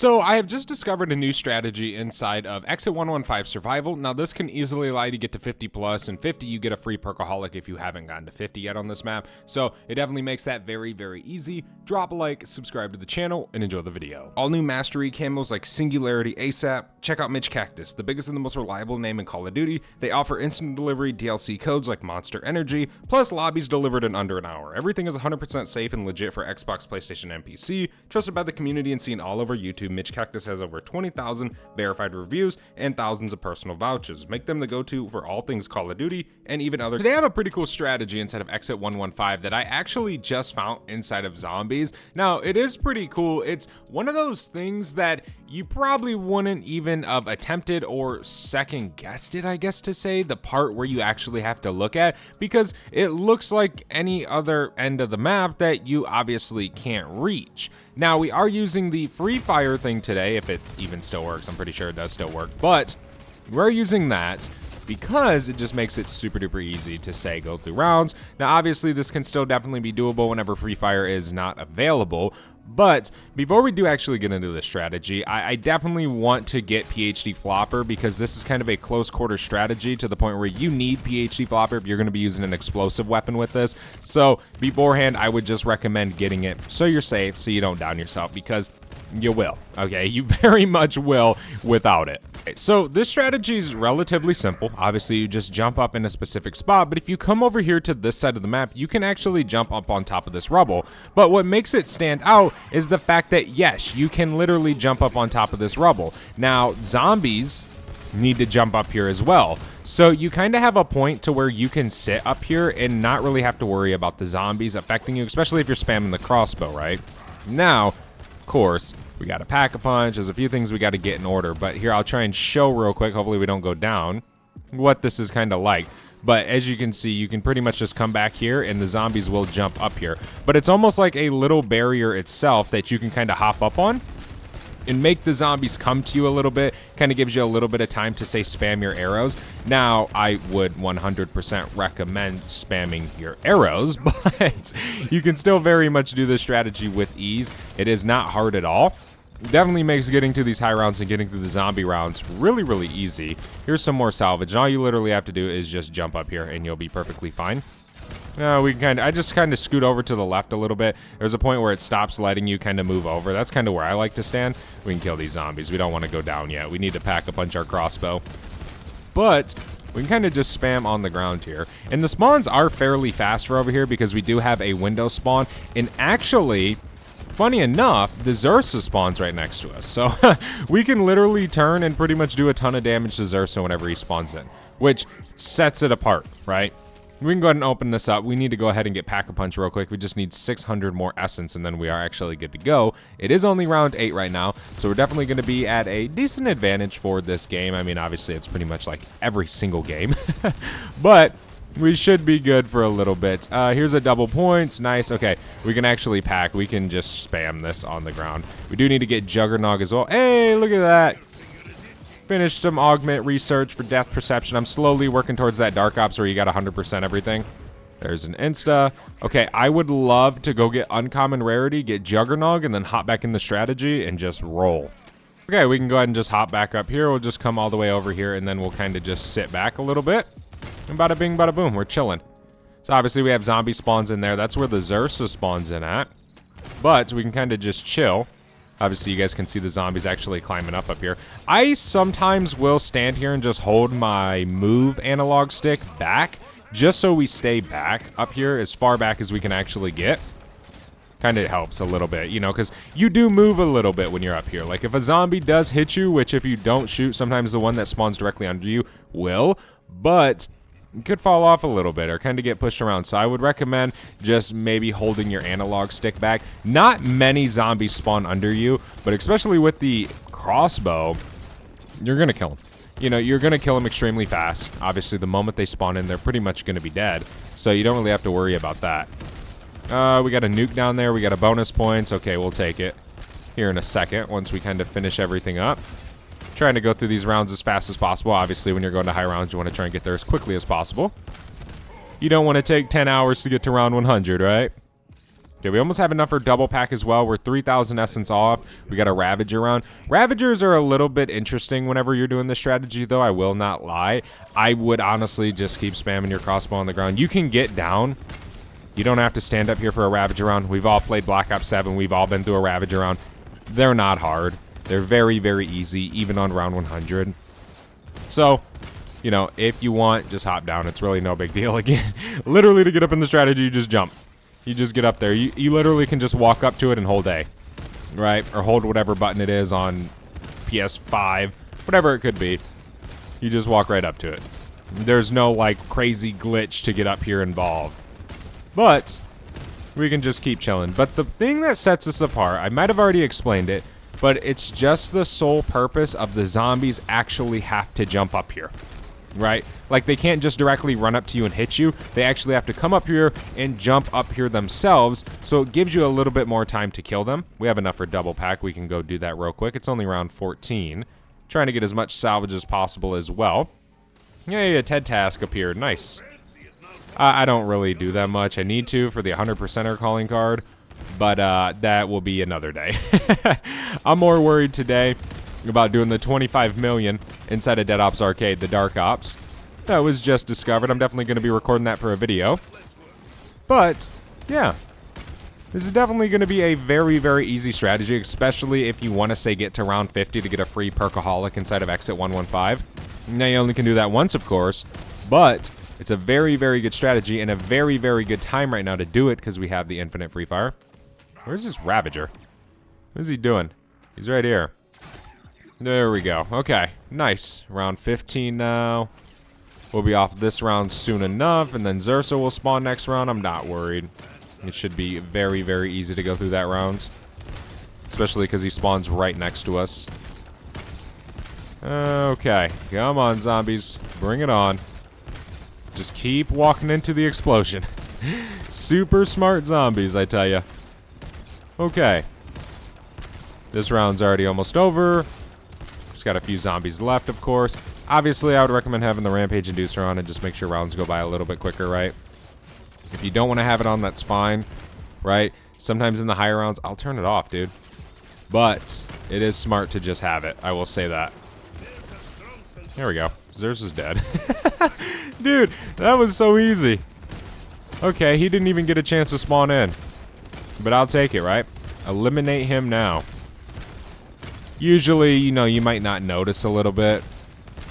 So I have just discovered a new strategy inside of Exit 115 Survival. Now this can easily allow you to get to 50 plus, and 50 you get a free Perkaholic if you haven't gotten to 50 yet on this map. So it definitely makes that very, very easy. Drop a like, subscribe to the channel, and enjoy the video. All new mastery camos like Singularity ASAP. Check out Mitch Cactus, the biggest and the most reliable name in Call of Duty. They offer instant delivery DLC codes like Monster Energy, plus lobbies delivered in under an hour. Everything is 100% safe and legit for Xbox, PlayStation, and PC. Trusted by the community and seen all over YouTube. Mitch Cactus has over 20,000 verified reviews and thousands of personal vouchers. Make them the go-to for all things Call of Duty and even others. They have a pretty cool strategy inside of Exit 115 that I actually just found inside of zombies. Now, it is pretty cool. It's one of those things that you probably wouldn't even have attempted or second guessed it, I guess to say, the part where you actually have to look at, because it looks like any other end of the map that you obviously can't reach. Now, we are using the free fire thing today, if it even still works. I'm pretty sure it does still work, but we're using that because it just makes it super duper easy to say go through rounds. Now, obviously, this can still definitely be doable whenever free fire is not available. But before we do actually get into the strategy, I definitely want to get PhD Flopper, because this is kind of a close quarter strategy to the point where you need PhD Flopper if you're going to be using an explosive weapon with this. So beforehand, I would just recommend getting it so you're safe, so you don't down yourself, because you will, okay? You very much will without it. Okay, so this strategy is relatively simple. Obviously, you just jump up in a specific spot, but if you come over here to this side of the map, you can actually jump up on top of this rubble. But what makes it stand out is the fact that, yes, you can literally jump up on top of this rubble. Now, zombies need to jump up here as well. So you kind of have a point to where you can sit up here and not really have to worry about the zombies affecting you, especially if you're spamming the crossbow, right? Now, of course, we got to pack a punch. There's a few things we got to get in order, but here I'll try and show real quick, hopefully we don't go down, what this is kind of like. But as you can see, you can pretty much just come back here and the zombies will jump up here. But it's almost like a little barrier itself that you can kind of hop up on and make the zombies come to you a little bit. Kind of gives you a little bit of time to, say, spam your arrows. Now, I would 100% recommend spamming your arrows, but you can still very much do this strategy with ease. It is not hard at all. Definitely makes getting to these high rounds and getting through the zombie rounds really, really easy. Here's some more salvage, and all you literally have to do is just jump up here and you'll be perfectly fine. I just kind of scoot over to the left a little bit. There's a point where it stops letting you kind of move over. That's kind of where I like to stand. We can kill these zombies. We don't want to go down yet. We need to pack a punch our crossbow. But we can kind of just spam on the ground here. And the spawns are fairly fast for over here because we do have a window spawn. And actually, funny enough, the Zursa spawns right next to us. So we can literally turn and pretty much do a ton of damage to Zursa whenever he spawns in, which sets it apart, right? We can go ahead and open this up. We need to go ahead and get Pack-a-Punch real quick. We just need 600 more essence, and then we are actually good to go. It is only round 8 right now, so we're definitely going to be at a decent advantage for this game. I mean, obviously, it's pretty much like every single game. But we should be good for a little bit. Here's a double points. Nice. Okay, we can actually pack. We can just spam this on the ground. We do need to get Juggernog as well. Hey, look at that. Finished some augment research for death perception. I'm slowly working towards that Dark Ops where you got 100% everything. There's an insta. Okay, I would love to go get uncommon rarity, get Juggernog, and then hop back in the strategy and just roll. Okay, we can go ahead and just hop back up here. We'll just come all the way over here, and then we'll kind of just sit back a little bit. And bada bing, bada boom, we're chilling. So obviously we have zombie spawns in there. That's where the Zursa spawns in at. But we can kind of just chill. Obviously, you guys can see the zombies actually climbing up here. I sometimes will stand here and just hold my move analog stick back, just so we stay back up here as far back as we can actually get. Kind of helps a little bit, you know, because you do move a little bit when you're up here. Like, if a zombie does hit you, which if you don't shoot, sometimes the one that spawns directly under you will, but you could fall off a little bit or kind of get pushed around. So I would recommend just maybe holding your analog stick back. Not many zombies spawn under you, but especially with the crossbow, you're going to kill them. You know, you're going to kill them extremely fast. Obviously, the moment they spawn in, they're pretty much going to be dead. So you don't really have to worry about that. We got a nuke down there. We got a bonus points. Okay, we'll take it here in a second once we kind of finish everything up. Trying to go through these rounds as fast as possible. Obviously, when you're going to high rounds, you want to try and get there as quickly as possible. You don't want to take 10 hours to get to round 100, right? Okay, we almost have enough for double pack as well. We're 3,000 essence off. We got a Ravager round. Ravagers are a little bit interesting whenever you're doing this strategy, though. I will not lie. I would honestly just keep spamming your crossbow on the ground. You can get down. You don't have to stand up here for a Ravager round. We've all played Black Ops 7. We've all been through a Ravager round. They're not hard. They're very, very easy, even on round 100. So, you know, if you want, just hop down. It's really no big deal. Again, literally to get up in the strategy, you just jump. You just get up there. You literally can just walk up to it and hold A, right? Or hold whatever button it is on PS5, whatever it could be. You just walk right up to it. There's no, like, crazy glitch to get up here involved. But we can just keep chilling. But the thing that sets us apart, I might have already explained it, but it's just the sole purpose of the zombies actually have to jump up here. Right? Like, they can't just directly run up to you and hit you. They actually have to come up here and jump up here themselves, so it gives you a little bit more time to kill them. We have enough for double pack. We can go do that real quick. It's only round 14. Trying to get as much salvage as possible as well. Yay, a TED task appeared. Nice. I don't really do that much. I need to for the 100%er calling card, but that will be another day. I'm more worried today about doing the 25 million inside of Dead Ops Arcade, the Dark Ops. That was just discovered. I'm definitely going to be recording that for a video. But, yeah. This is definitely going to be a very, very easy strategy, especially if you want to, say, get to round 50 to get a free Perkaholic inside of Exit 115. Now, you only can do that once, of course, but it's a very, very good strategy and a very, very good time right now to do it because we have the infinite free fire. Where's this Ravager? What is he doing? He's right here. There we go. Okay, nice. Round 15 now. We'll be off this round soon enough, and then Zersa will spawn next round. I'm not worried. It should be very, very easy to go through that round. Especially because he spawns right next to us. Okay, come on, zombies. Bring it on. Just keep walking into the explosion. Super smart zombies, I tell ya. Okay. This round's already almost over. Got a few zombies left, of course. Obviously, I would recommend having the Rampage Inducer on and just make sure rounds go by a little bit quicker, right? If you don't want to have it on, that's fine, right? Sometimes in the higher rounds, I'll turn it off, dude. But it is smart to just have it. I will say that. There we go. Zers is dead. Dude, that was so easy. Okay, he didn't even get a chance to spawn in. But I'll take it, right? Eliminate him now. Usually, you know, you might not notice a little bit.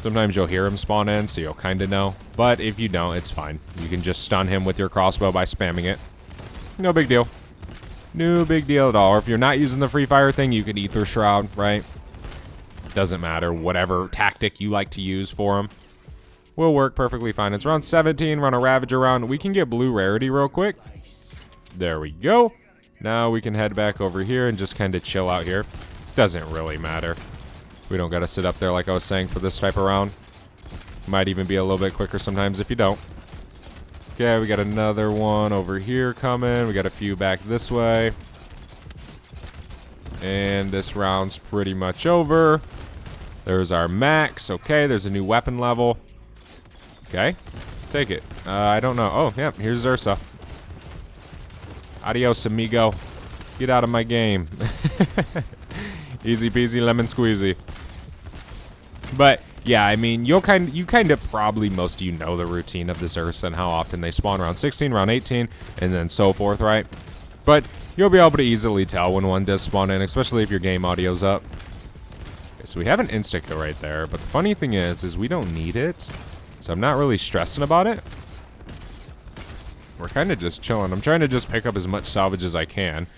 Sometimes you'll hear him spawn in, so you'll kind of know. But if you don't, it's fine. You can just stun him with your crossbow by spamming it. No big deal. No big deal at all. Or if you're not using the free fire thing, you could Ether Shroud, right? Doesn't matter. Whatever tactic you like to use for him will work perfectly fine. It's round 17. Run a Ravager round. We can get blue rarity real quick. There we go. Now we can head back over here and just kind of chill out here. Doesn't really matter. We don't got to sit up there like I was saying for this type of round. Might even be a little bit quicker sometimes if you don't. Okay, we got another one over here coming. We got a few back this way. And this round's pretty much over. There's our max. Okay, there's a new weapon level. Okay, take it. I don't know. Oh, yeah, here's Zersa. Adios, amigo. Get out of my game. Easy peasy lemon squeezy. But yeah, I mean, you kind of probably, most of you know the routine of this Ursa and how often they spawn round 16, round 18, and then so forth, right? But you'll be able to easily tell when one does spawn in, especially if your game audio's up. Okay, so we have an insta-kill right there, but the funny thing is we don't need it, so I'm not really stressing about it. We're kind of just chilling. I'm trying to just pick up as much salvage as I can.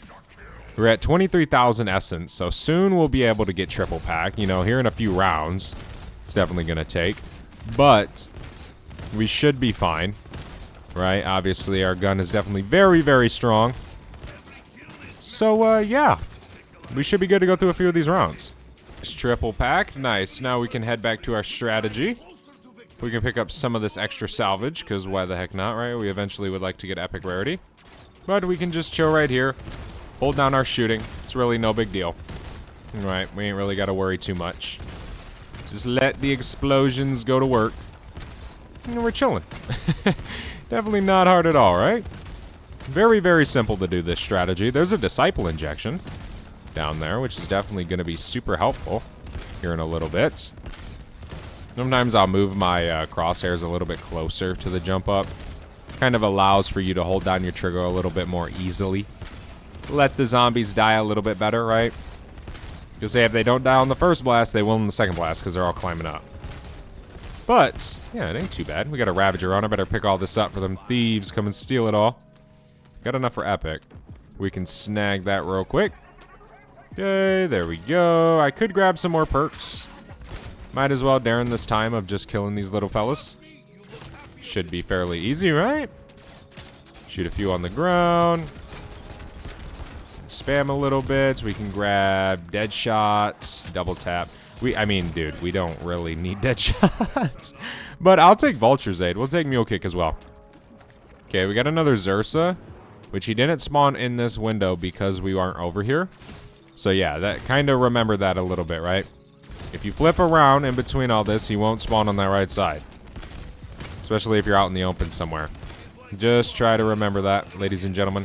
We're at 23,000 essence, so soon we'll be able to get triple pack. You know, here in a few rounds, it's definitely going to take. But we should be fine, right? Obviously, our gun is definitely very, very strong. So, yeah. We should be good to go through a few of these rounds. It's triple pack. Nice. Now we can head back to our strategy. We can pick up some of this extra salvage, because why the heck not, right? We eventually would like to get epic rarity. But we can just chill right here. Hold down our shooting. It's really no big deal. Right, we ain't really got to worry too much. Just let the explosions go to work. And we're chilling. Definitely not hard at all, right? Very, very simple to do this strategy. There's a disciple injection down there, which is definitely going to be super helpful here in a little bit. Sometimes I'll move my crosshairs a little bit closer to the jump up. Kind of allows for you to hold down your trigger a little bit more easily. Let the zombies die a little bit better, right? Because say if they don't die on the first blast, they will in the second blast because they're all climbing up. But, yeah, it ain't too bad. We got a Ravager on. I better pick all this up for them thieves come and steal it all. Got enough for epic. We can snag that real quick. Okay, there we go. I could grab some more perks. Might as well during this time of just killing these little fellas. Should be fairly easy, right? Shoot a few on the ground. Spam a little bit. We can grab dead shots, double tap. I mean, dude, we don't really need dead shots. But I'll take Vulture's Aid. We'll take Mule Kick as well. Okay, we got another Xursa, which he didn't spawn in this window because we aren't over here. So yeah, that kind of remember that a little bit, right? If you flip around in between all this, he won't spawn on that right side. Especially if you're out in the open somewhere. Just try to remember that, ladies and gentlemen.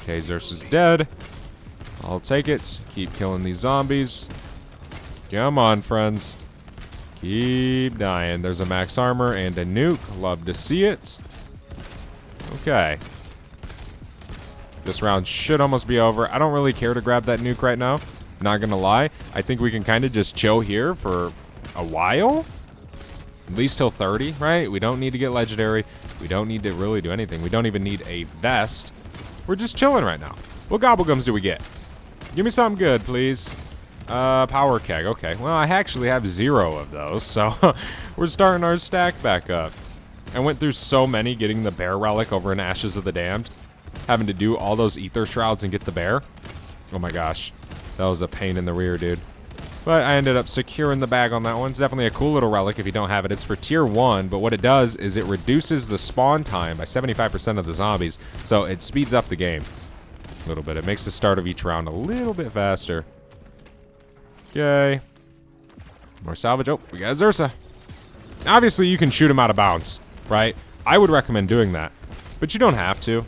Okay, Xursa's dead. I'll take it. Keep killing these zombies. Come on, friends. Keep dying. There's a max armor and a nuke. Love to see it. Okay. This round should almost be over. I don't really care to grab that nuke right now. Not gonna lie. I think we can kind of just chill here for a while. At least till 30, right? We don't need to get legendary. We don't need to really do anything. We don't even need a vest. We're just chilling right now. What gobblegums do we get? Give me something good, please. Power keg. Okay. Well, I actually have 0 of those, so we're starting our stack back up. I went through so many getting the bear relic over in Ashes of the Damned. Having to do all those ether shrouds and get the bear. Oh my gosh. That was a pain in the rear, dude. But I ended up securing the bag on that one. It's definitely a cool little relic if you don't have it. It's for tier 1, but what it does is it reduces the spawn time by 75% of the zombies. So it speeds up the game a little bit. It makes the start of each round a little bit faster. Okay. More salvage. Oh, we got a Xursa. Obviously, you can shoot him out of bounds, right? I would recommend doing that. But you don't have to. You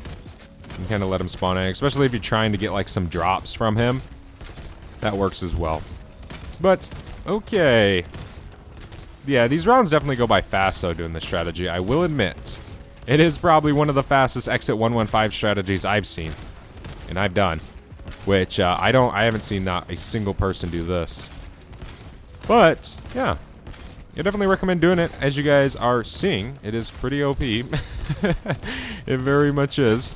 can kind of let him spawn in, especially if you're trying to get like some drops from him. That works as well. But, okay. Yeah, these rounds definitely go by fast, though, doing this strategy. I will admit, it is probably one of the fastest exit 115 strategies I've seen. And I've done. Which, I haven't seen not a single person do this. But, yeah. I definitely recommend doing it, as you guys are seeing. It is pretty OP. It very much is.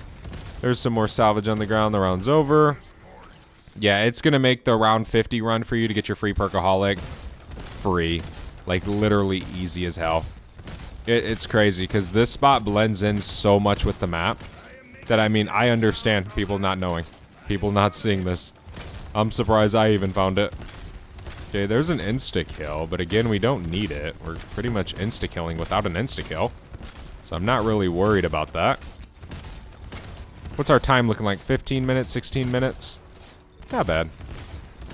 There's some more salvage on the ground. The round's over. Yeah, it's going to make the round 50 run for you to get your free Perkaholic free. Like, literally easy as hell. It's crazy, because this spot blends in so much with the map that, I mean, I understand people not knowing. People not seeing this. I'm surprised I even found it. Okay, there's an insta-kill, but again, we don't need it. We're pretty much insta-killing without an insta-kill. So I'm not really worried about that. What's our time looking like? 15 minutes, 16 minutes? Not bad.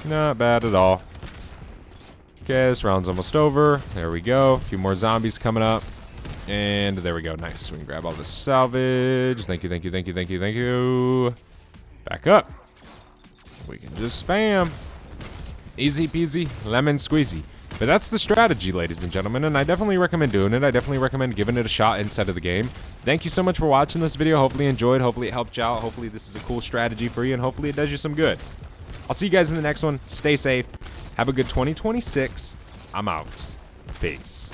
Not bad at all. Okay, this round's almost over. There we go. A few more zombies coming up. And there we go. Nice. We can grab all this salvage. Thank you, thank you, thank you, thank you, thank you. Back up. We can just spam. Easy peasy, lemon squeezy. But that's the strategy, ladies and gentlemen, and I definitely recommend doing it. I definitely recommend giving it a shot inside of the game. Thank you so much for watching this video. Hopefully you enjoyed. Hopefully it helped you out. Hopefully this is a cool strategy for you, and hopefully it does you some good. I'll see you guys in the next one. Stay safe. Have a good 2026. I'm out. Peace.